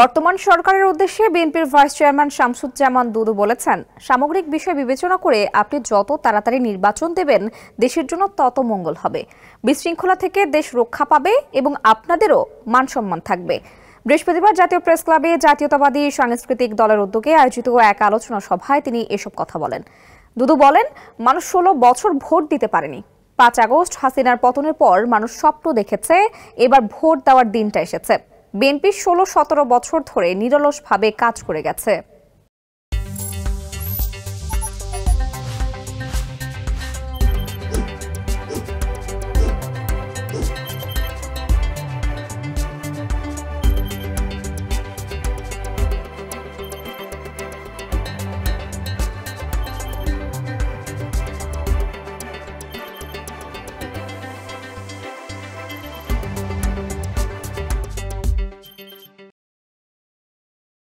বর্তমান সরকারের উদ্দেশ্যে বিএনপির ভাইস চেয়ারম্যান শামসুজ্জামান দুদু বলেছেন, সামগ্রিক বিষয় বিবেচনা করে আপনি যত তাড়াতাড়ি নির্বাচন দেবেন দেশের জন্য তত মঙ্গল হবে। বিশৃঙ্খলা থেকে দেশ রক্ষা পাবে এবং আপনাদেরও মানসম্মান থাকবে। বৃহস্পতিবার জাতীয় প্রেস ক্লাবে জাতীয়তাবাদী সাংস্কৃতিক দলের উদ্যোগে আয়োজিত এক আলোচনা সভায় তিনি এসব কথা বলেন। দুদু বলেন, মানুষ 16 বছর ভোট দিতে পারেনি। 5 আগস্ট হাসিনার পতনের পর মানুষ স্বপ্ন দেখেছে, এবার ভোট দেওয়ার দিনটা এসেছে। বিএনপি 16-17 বছর ধরে নিরলসভাবে কাজ করে গেছে।